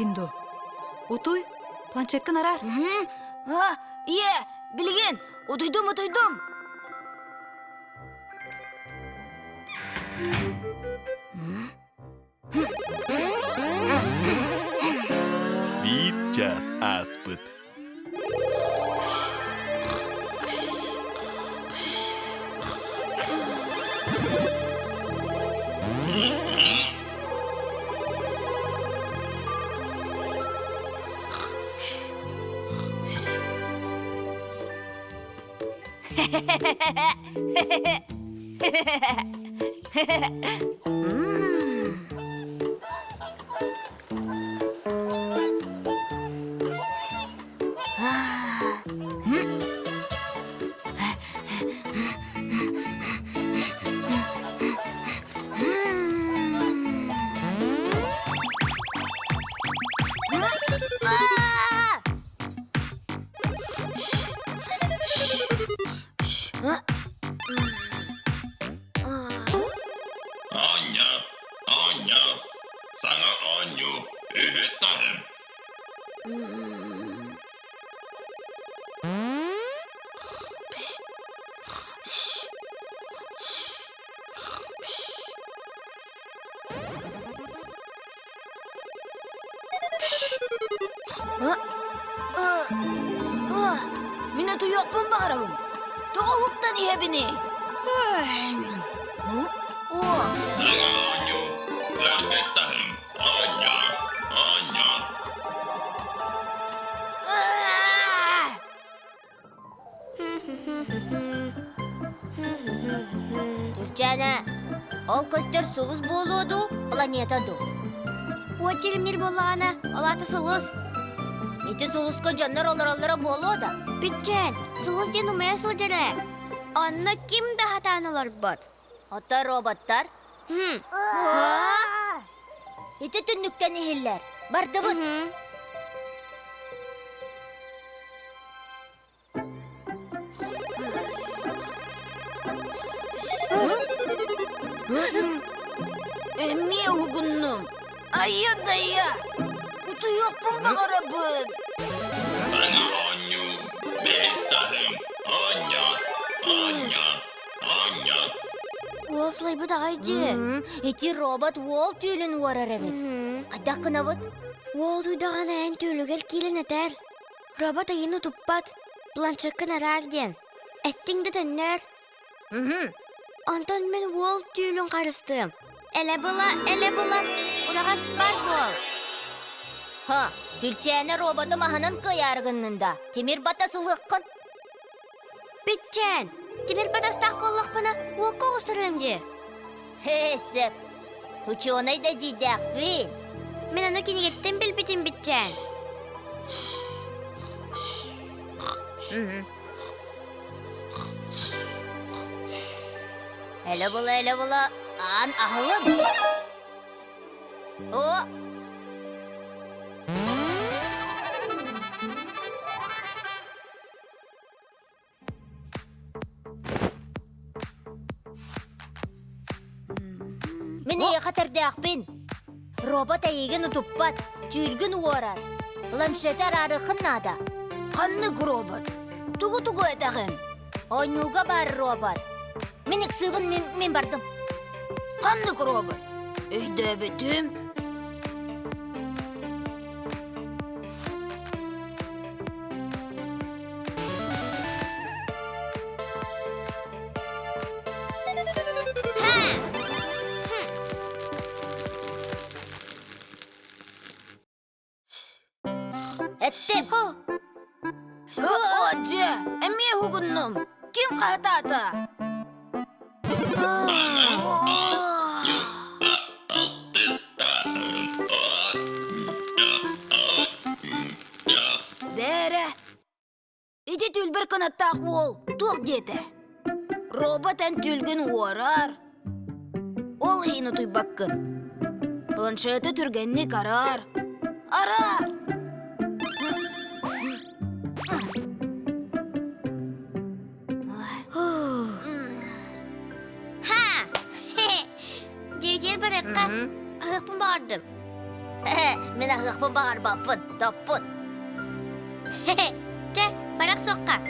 Кинду. Утуй, планшеткін арар. Ие, білген, отойдым. Bir час аспыт. Anya, sana Anyu, isterim. Mine tuyakpın bakarım. Doğuktan ihe beni. Sana Anyu, isterim. Anya. Türkçene, ол көстер сұлыс болуду, планетаду. Уачерімнер болағана, олаты сұлыс. Ити сұлысқа жаннар олар болууда. Бүтчен, сұлыс ден умая сұлжары. Анна ким да хатанылар бар? Ата роботтар. Ити түнніктен ehiller. Барды бұд. Emmiye hugunum. Ayya dayya. Tuyakpın bakarım. Sana Anyu, isterim. Anya. Ол слай бұд ағайды. Ити робот ол түйілін уарар әбет. Қайдақ қына бұд? Ол туйдағана ән төлігіл келін әтәр. Робот айыны тұппат. Планшеткін арар ден. Әттіңді төннер. Антон мен ол түйілін қарыстым. Әлі бұла. Олаға спар бол. Ха, Türkçene robotu mahanın kıyargınında. Timir batasılıqқын. Бүтчен, темір батастақ боллақ бұна ол қоғыстырым де. Хесіп, ученый да жидақ бін. Мен аны кенегеттен білбетін Бүтчен. Әлі бұла. Ан ағылым. О! Мен ие қатарды ақпен. Робот әйеген ұтыппат, түйілгін уарар. Планшеті арары қыннада. Қанны робот. Тугу әтәғын. Ойнуға бар робот. Мен іксігін мен бардым. Қанны робот. Өйді бітім. Әттім. Оджа, әмме хугуннум. Ким қайтады? Бәрі. Иде түлбір қанаттақ ол, тоқ деді. Робот ән түлгін уарар. Ол хейіні туйбаққын. Планшеті түргенні карар. Арар. Ха! Жевдер бараққа ағықпын бардым. Мен ағықпын бағар баппын, топпын. Че, барақ соққа.